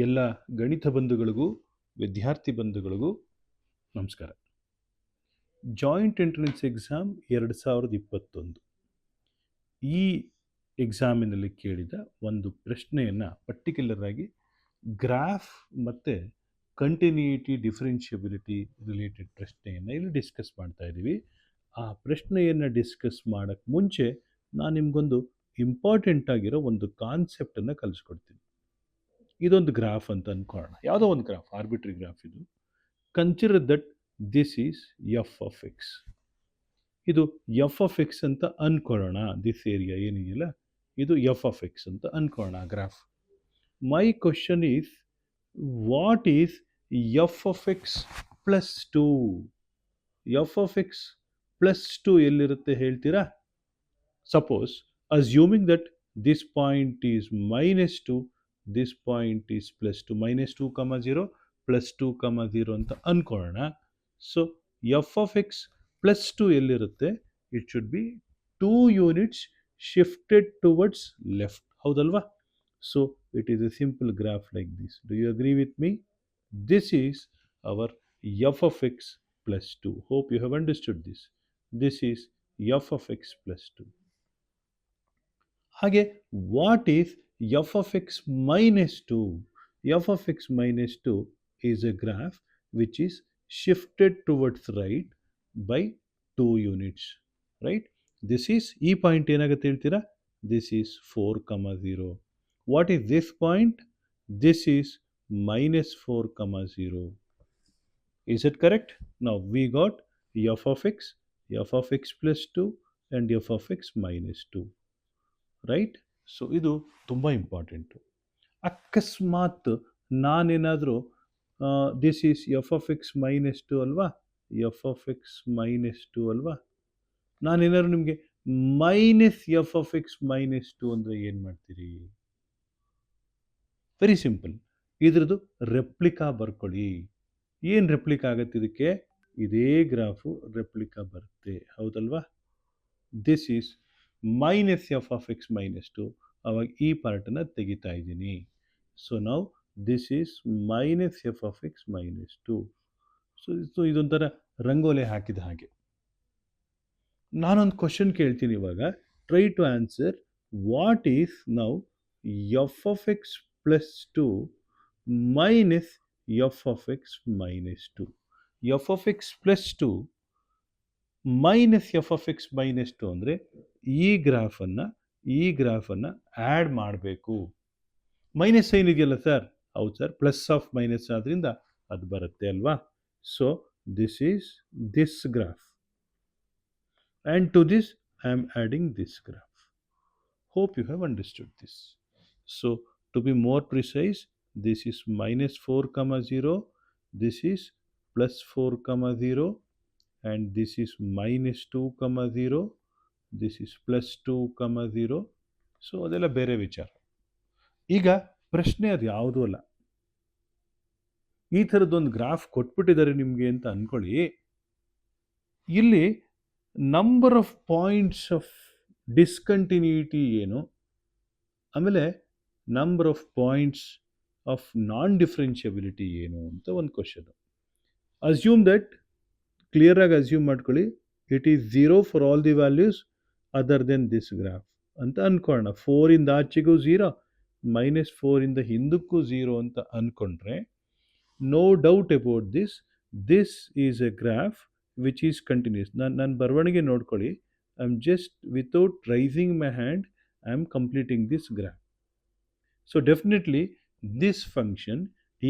ಎಲ್ಲ ಗಣಿತ ಬಂಧುಗಳಿಗೂ ವಿದ್ಯಾರ್ಥಿ ಬಂಧುಗಳಿಗೂ ನಮಸ್ಕಾರ. ಜಾಯಿಂಟ್ ಎಂಟ್ರೆನ್ಸ್ ಎಕ್ಸಾಮ್ 2021 ಈ ಎಕ್ಸಾಮಿನಲ್ಲಿ ಕೇಳಿದ ಒಂದು ಪ್ರಶ್ನೆಯನ್ನು ಪರ್ಟಿಕ್ಯುಲರ್ ಆಗಿ ಗ್ರಾಫ್ ಮತ್ತು ಕಂಟಿನ್ಯೂಟಿ ಡಿಫರೆನ್ಷಿಯಬಿಲಿಟಿ ರಿಲೇಟೆಡ್ ಪ್ರಶ್ನೆಯನ್ನು ಇಲ್ಲಿ ಡಿಸ್ಕಸ್ ಮಾಡ್ತಾ ಇದ್ದೀವಿ. ಆ ಪ್ರಶ್ನೆಯನ್ನು ಡಿಸ್ಕಸ್ ಮಾಡೋಕ್ಕೆ ಮುಂಚೆ ನಾನು ನಿಮಗೊಂದು ಇಂಪಾರ್ಟೆಂಟ್ ಆಗಿರೋ ಒಂದು ಕಾನ್ಸೆಪ್ಟನ್ನು ಕಲಿಸ್ಕೊಡ್ತೀನಿ. ಇದೊಂದು ಗ್ರಾಫ್ ಅಂತ ಅಂದ್ಕೊಳ್ಳೋಣ, ಯಾವುದೋ ಒಂದು ಗ್ರಾಫ್, ಆರ್ಬಿಟ್ರಿ ಗ್ರಾಫ್ ಇದು. Consider that this is f of X. ಇದು ಎಫ್ ಆಫ್ ಎಕ್ಸ್ ಅಂತ ಅಂದ್ಕೊಳ್ಳೋಣ. ದಿಸ್ ಏರಿಯಾ ಏನಿದೆಯಲ್ಲ ಇದು ಎಫ್ ಆಫ್ ಎಕ್ಸ್ ಅಂತ ಅಂದ್ಕೊಳ್ಳೋಣ graph. My question is what is f of x plus 2? F of x plus 2 ಎಲ್ಲಿರುತ್ತೆ ಹೇಳ್ತೀರಾ? Suppose assuming that this point is -2, this point is plus 2, -2, 0, plus 2, 0 ಅಂತ ಅಂದ್ಕೊಳ್ಳೋಣ. So f of x plus 2 ಎಲ್ಲಿರುತ್ತೆ? It should be 2 units shifted towards left, ಹೌದಲ್ವಾ? So it is a simple graph like this. Do you agree with me? This is our f of x plus 2. Hope you have understood this. This is f of x plus 2. ಹಾಗೆ what is f of x minus 2? f of x minus 2 is a graph which is shifted towards right by 2 units, right? This is e point ಏನಾಗುತ್ತೆ ಹೇಳ್ತೀರಾ? This is 4, 0. What is this point? This is -4, 0. Is it correct? Now we got f of x plus 2 and f of x minus 2, right? So ಇದು ತುಂಬ important. ಅಕಸ್ಮಾತ್ ನಾನೇನಾದರೂ this is f of x minus 2 ಅಲ್ವಾ, F of x minus 2 ಅಲ್ವಾ, ನಾನೇನಾದ್ರು ನಿಮಗೆ minus f of x minus 2 ಅಂದರೆ ಏನು ಮಾಡ್ತೀರಿ? ವೆರಿ ಸಿಂಪಲ್, ಇದ್ರದ್ದು ರೆಪ್ಲಿಕಾ ಬರ್ಕೊಳ್ಳಿ. ಏನು ರೆಪ್ಲಿಕಾ ಆಗುತ್ತೆ ಇದಕ್ಕೆ? ಇದೇ ಗ್ರಾಫು ರೆಪ್ಲಿಕಾ ಬರುತ್ತೆ, ಹೌದಲ್ವಾ? This is minus f of x minus 2. ಅವಾಗ ಈ ಪಾರ್ಟನ್ನು ತೆಗಿತಾ ಇದ್ದೀನಿ. ಸೊ ನಾವು this is minus f of x minus 2. So ಇದೊಂಥರ ರಂಗೋಲೆ ಹಾಕಿದ ಹಾಗೆ. ನಾನೊಂದು ಕ್ವಶನ್ ಕೇಳ್ತೀನಿ ಇವಾಗ. Try to answer what is now f of x plus 2 minus f of x minus 2. F of x plus 2 minus f of x minus 2 ಅಂದರೆ ಈ ಗ್ರಾಫನ್ನು add ಮಾಡಬೇಕು. ಮೈನಸ್ ಸೈನ್ ಇದೆಯಲ್ಲ ಸರ್? ಹೌದು ಸರ್, ಪ್ಲಸ್ ಆಫ್ ಮೈನಸ್ ಆದ್ದರಿಂದ ಅದು ಬರುತ್ತೆ ಅಲ್ವಾ? So this is this graph and to this I am adding this graph. Hope you have understood this. So to be more precise, this is -4, 0, this is +4, 0, and this is -2, 0, this is +2, 0. So ಅದೆಲ್ಲ ಬೇರೆ ವಿಚಾರ. ಈಗ ಪ್ರಶ್ನೆ ಅದು ಯಾವುದೂ ಅಲ್ಲ. ಈ ಥರದ್ದೊಂದು graph ಕೊಟ್ಬಿಟ್ಟಿದ್ದಾರೆ ನಿಮಗೆ ಅಂತ ಅಂದ್ಕೊಳ್ಳಿ. ಇಲ್ಲಿ number of points of discontinuity ಏನು, ಆಮೇಲೆ number of points of non differentiability ಏನು ಅಂತ ಒಂದು ಕ್ವಶನ್. ಅಸ್ಯೂಮ್ ದಟ್, ಕ್ಲಿಯರಾಗಿ ಅಸ್ಯೂಮ್ ಮಾಡ್ಕೊಳ್ಳಿ, it is 0 for all the values other than this graph ಅಂತ ಅಂದ್ಕೊಳ್ಳೋಣ. 4 ಇಂದ ಆಚೆಗೂ 0, -4 ಇಂದ ಹಿಂದಕ್ಕೂ 0 ಅಂತ ಅಂದ್ಕೊಂಡ್ರೆ no doubt about this, this is a graph which is continuous. ನನ್ನ ಬರವಣಿಗೆ ನೋಡ್ಕೊಳ್ಳಿ. I am just without raising my hand I am completing this graph. So definitely this function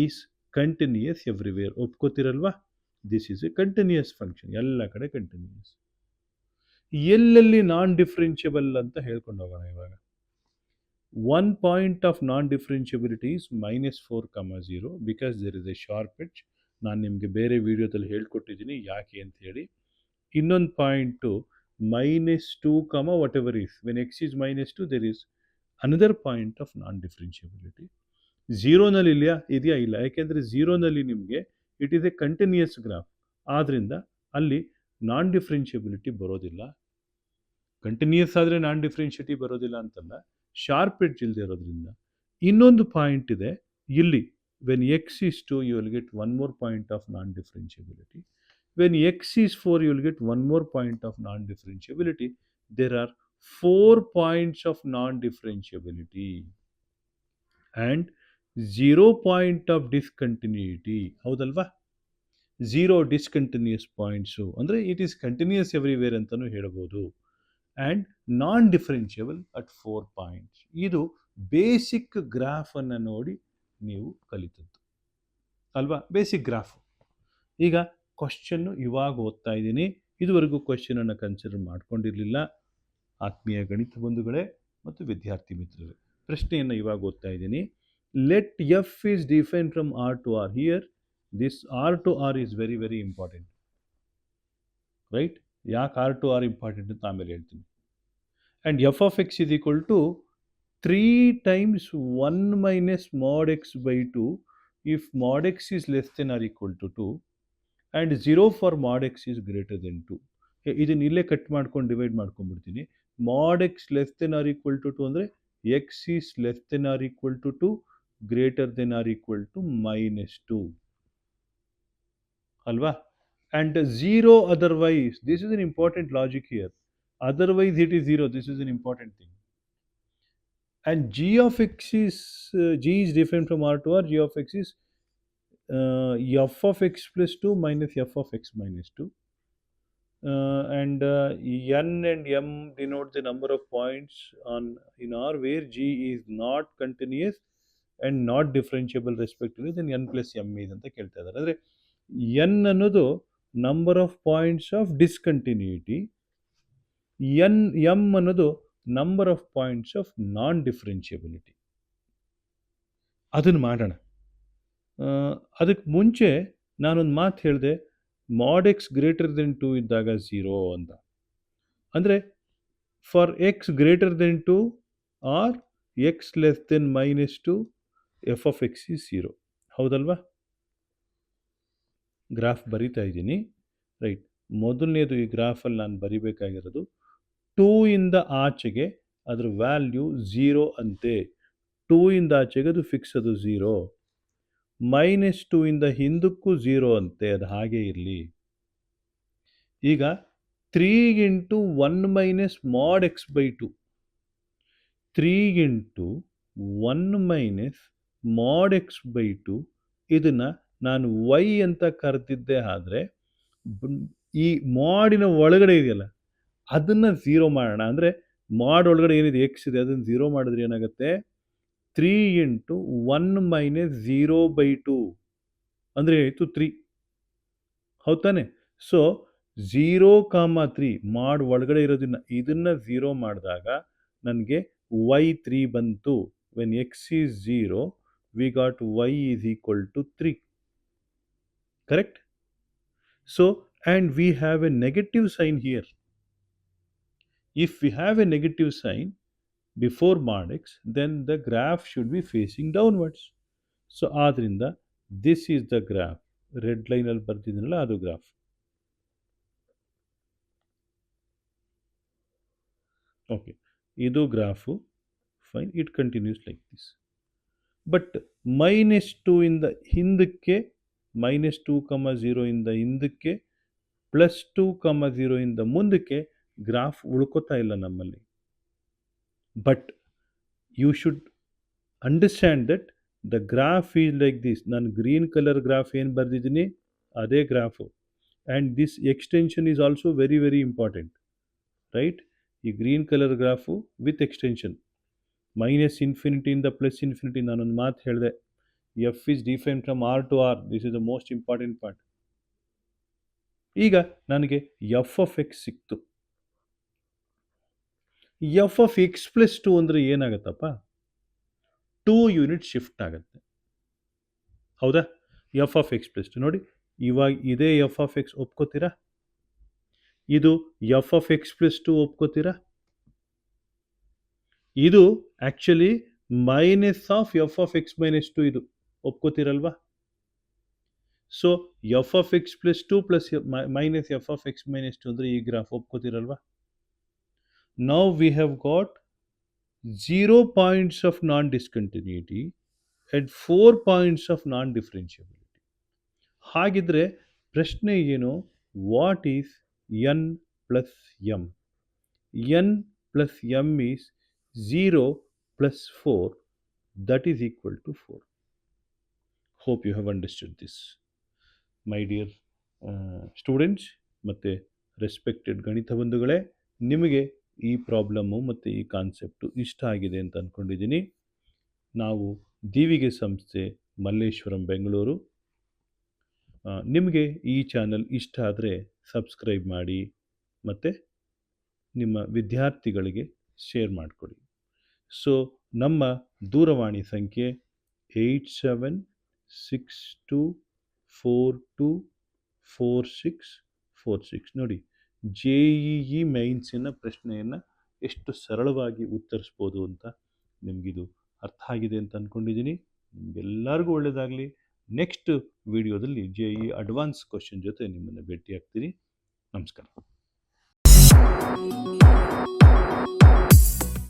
is continuous everywhere. ಒಪ್ಕೋತಿರಲ್ವಾ? This is a continuous function, ಎಲ್ಲ ಕಡೆ continuous. ಎಲ್ಲೆಲ್ಲಿ ನಾನ್ differentiable ಅಂತ ಹೇಳ್ಕೊಂಡು ಹೋಗೋಣ ಇವಾಗ. One point of non differentiability is -4, 0 because there is a sharp edge. ನಾನು ನಿಮಗೆ ಬೇರೆ ವಿಡಿಯೋದಲ್ಲಿ ಹೇಳ್ಕೊಟ್ಟಿದ್ದೀನಿ ಯಾಕೆ ಅಂತ ಹೇಳಿ. ಇನ್ನೊಂದು point -2, whatever is, when x is -2 there is another point of non differentiability. ಝೀರೋನಲ್ಲಿ ಇದೆಯಾ? ಇಲ್ಲ. ಯಾಕೆಂದರೆ ಝೀರೋನಲ್ಲಿ ನಿಮಗೆ it is a continuous graph, ಆದ್ದರಿಂದ ಅಲ್ಲಿ ನಾನ್ ಡಿಫರೆನ್ಷಿಯಬಿಲಿಟಿ ಬರೋದಿಲ್ಲ. ಕಂಟಿನ್ಯೂಯಸ್ ಆದರೆ ನಾನ್ ಡಿಫರೆನ್ಷಿಯಬಿಲಿಟಿ ಬರೋದಿಲ್ಲ ಅಂತಲ್ಲ, ಶಾರ್ಪ್ ಎಡ್ಜ್ ಇಲ್ಲದೆ ಇರೋದ್ರಿಂದ. ಇನ್ನೊಂದು ಪಾಯಿಂಟ್ ಇದೆ ಇಲ್ಲಿ, When x is 2, you will get one more point of non-differentiability. When x is 4, you will get one more point of non-differentiability. There are 4 points of non-differentiability and 0 point of discontinuity. ಹೌದಲ್ವಾ? 0 discontinuous points. ಅಂದರೆ it is continuous everywhere ಅಂತಲೂ ಹೇಳ್ಬೋದು. And non differentiable at 4 points. ಇದು basic ಗ್ರಾಫನ್ನು ನೋಡಿ ನೀವು ಕಲಿತದ್ದು ಅಲ್ವಾ? Basic graph. ಈಗ ಕ್ವಶನ್ನು ಇವಾಗ ಓದ್ತಾ ಇದ್ದೀನಿ. ಇದುವರೆಗೂ ಕ್ವಶನನ್ನು ಕನ್ಸಿಡರ್ ಮಾಡ್ಕೊಂಡಿರಲಿಲ್ಲ ಆತ್ಮೀಯ ಗಣಿತ ಬಂಧುಗಳೇ ಮತ್ತು ವಿದ್ಯಾರ್ಥಿ ಮಿತ್ರರೇ. ಪ್ರಶ್ನೆಯನ್ನು ಇವಾಗ ಓದ್ತಾ ಇದ್ದೀನಿ. Let f is define from R to R. Here this R to R is very very important, right? ಯಾಕೆ ಆರ್ ಟು ಆರ್ ಇಂಪಾರ್ಟೆಂಟ್ ಅಂತ ಆಮೇಲೆ ಹೇಳ್ತೀನಿ. And f of x is equal to 3 times 1 minus mod x by 2 if mod x is less than or equal to 2 and 0 for mod x is greater than 2. ಇದನ್ನ ಇಲ್ಲೇ cut ಮಾಡ್ಕೊಂಡು divide ಮಾಡ್ಕೊಂಡ್ಬಿಡ್ತೀನಿ. mod x less than or equal to 2 ಅಂದರೆ x is less than or equal to 2 greater than or equal to minus 2 ಅಲ್ವಾ? And 0 otherwise. This is an important logic here. Otherwise it is 0. This is an important thing. And g of x is g is different from r to r. G of x is f of x plus 2 minus f of x minus 2. And n and m denote the number of points in r where g is not continuous and not differentiable respectively. Then n plus m is ಅಂತ ಕೇಳ್ತಾ ಇದ್ದಾರೆ. ಅಂದರೆ n ಅನ್ನೋದು number of points of discontinuity, m ಅನ್ನೋದು number of points of non differentiability. ಅದನ್ನು ಮಾಡೋಣ. ಅದಕ್ಕೆ ಮುಂಚೆ ನಾನೊಂದು ಮಾತು ಹೇಳಿದೆ, ಮಾಡ್ ಎಕ್ಸ್ ಗ್ರೇಟರ್ ದೆನ್ 2 ಇದ್ದಾಗ 0 ಅಂತ. ಅಂದರೆ for x greater than 2 or x less than minus 2 f of x is 0. ಹೌದಲ್ವಾ? ಗ್ರಾಫ್ ಬರಿತಾ ಇದ್ದೀನಿ, ರೈಟ್? ಮೊದಲನೇದು ಈ ಗ್ರಾಫಲ್ಲಿ ನಾನು ಬರಿಬೇಕಾಗಿರೋದು 2 ಇಂದ ಆಚೆಗೆ ಅದರ ವ್ಯಾಲ್ಯೂ 0 ಅಂತೆ. 2 ಇಂದ ಆಚೆಗೆ ಅದು ಫಿಕ್ಸ್, ಅದು 0. ಮೈನಸ್ 2 ಇಂದ ಹಿಂದಕ್ಕೂ 0 ಅಂತೆ, ಅದು ಹಾಗೆ ಇರಲಿ. ಈಗ 3 into 1 minus mod x by 2, 3 into 1 minus mod x by 2, ಇದನ್ನು ನಾನು y ಅಂತ ಕರೆದಿದ್ದೆ. ಆದರೆ ಈ ಮಾಡಿನ ಒಳಗಡೆ ಇದೆಯಲ್ಲ ಅದನ್ನು 0 ಮಾಡೋಣ. ಅಂದರೆ ಮಾಡ್ ಒಳಗಡೆ ಏನಿದೆ ಎಕ್ಸ್ ಇದೆ ಅದನ್ನು 0 ಮಾಡಿದ್ರೆ ಏನಾಗುತ್ತೆ? 3 ಇಂಟು 1 ಮೈನಸ್ 0 ಬೈ 2 ಅಂದರೆ ಏನಾಯಿತು? 3. ಹೌದು ತಾನೆ? ಸೊ 0, 3 ಮಾಡ್ ಒಳಗಡೆ ಇರೋದನ್ನ ಇದನ್ನು 0 ಮಾಡಿದಾಗ ನನಗೆ y3 ಬಂತು. When x is 0 we got y is equal to 3. Correct? So and we have a negative sign here. If we have a negative sign before mod x, then the graph should be facing downwards. So ಆದ್ರಿಂದ this is the graph. Red ಲೈನಲ್ಲಿ ಬರ್ತಿದ್ದೀನಲ್ಲ ಅದು graph. Okay, ಇದು graph. Fine, it continues like this. But minus 2 ಇಂದ ಹಿಂದಕ್ಕೆ, minus 2, 0 ಇಂದ ಹಿಂದಕ್ಕೆ, plus 2, 0 ಇಂದ ಮುಂದಕ್ಕೆ ಗ್ರಾಫ್ ಉಳ್ಕೋತಾ ಇಲ್ಲ ನಮ್ಮಲ್ಲಿ. But you should understand that the graph is like this. ನಾನು ಗ್ರೀನ್ ಕಲರ್ ಗ್ರಾಫ್ ಏನು ಬರೆದಿದ್ದೀನಿ ಅದೇ graph. And this extension is also very very important, right? ಈ green colour graph with extension, minus ಇನ್ಫಿನಿಟಿಯಿಂದ ಪ್ಲಸ್ ಇನ್ಫಿನಿಟಿ. ನಾನೊಂದು ಮಾತು ಹೇಳಿದೆ, f is define from R to R. This is the most important part. ಈಗ ನನಗೆ f of x ಸಿಕ್ತು. F of x plus 2 ಅಂದರೆ ಏನಾಗತ್ತಪ್ಪ? 2 unit shift ಆಗುತ್ತೆ. ಹೌದಾ? ಎಫ್ ಆಫ್ ಎಕ್ಸ್ ಪ್ಲಸ್ 2 ನೋಡಿ, ಇವಾಗ ಇದೇ ಎಫ್ ಆಫ್ ಎಕ್ಸ್ ಒಪ್ಕೋತೀರಾ? ಇದು ಎಫ್ ಆಫ್ ಎಕ್ಸ್ ಪ್ಲಸ್ 2 ಒಪ್ಕೋತೀರಾ? ಇದು actually minus of f of x minus 2, ಇದು ಒಪ್ಕೋತೀರಲ್ವಾ? So f of x plus 2 plus minus f of x minus 2 ಅಂದರೆ ಈ ಗ್ರಾಫ್ ಒಪ್ಕೋತೀರಲ್ವಾ? Now we have got 0 points of non-discontinuity and 4 points of non differentiability. ಹಾಗಿದ್ರೆ ಪ್ರಶ್ನೆ ಏನು? What is n plus m? N plus m is 0 plus 4, that is equal to 4. Hope you have understood this my dear students ಮತ್ತು respected ಗಣಿತ ಬಂಧುಗಳೇ. ನಿಮಗೆ ಈ problem ಮತ್ತು ಈ ಕಾನ್ಸೆಪ್ಟು ಇಷ್ಟ ಆಗಿದೆ ಅಂತ ಅಂದ್ಕೊಂಡಿದ್ದೀನಿ. ನಾವು ದೀವಿಗೆ ಸಂಸ್ಥೆ, ಮಲ್ಲೇಶ್ವರಂ, ಬೆಂಗಳೂರು. ನಿಮಗೆ ಈ ಚಾನಲ್ ಇಷ್ಟ ಆದರೆ ಸಬ್ಸ್ಕ್ರೈಬ್ ಮಾಡಿ ಮತ್ತು ನಿಮ್ಮ ವಿದ್ಯಾರ್ಥಿಗಳಿಗೆ ಶೇರ್ ಮಾಡಿಕೊಡಿ. ಸೊ ನಮ್ಮ ದೂರವಾಣಿ ಸಂಖ್ಯೆ 8762424646. ನೋಡಿ, JEE ಮೈನ್ಸಿನ ಪ್ರಶ್ನೆಯನ್ನು ಎಷ್ಟು ಸರಳವಾಗಿ ಉತ್ತರಿಸ್ಬೋದು ಅಂತ ನಿಮಗಿದು ಅರ್ಥ ಆಗಿದೆ ಅಂತ ಅಂದ್ಕೊಂಡಿದ್ದೀನಿ. ನಿಮಗೆಲ್ಲರಿಗೂ ಒಳ್ಳೆಯದಾಗಲಿ. ನೆಕ್ಸ್ಟ್ ವಿಡಿಯೋದಲ್ಲಿ JEE ಅಡ್ವಾನ್ಸ್ ಕ್ವಶನ್ ಜೊತೆ ನಿಮ್ಮನ್ನು ಭೇಟಿ ಆಗ್ತೀನಿ. ನಮಸ್ಕಾರ.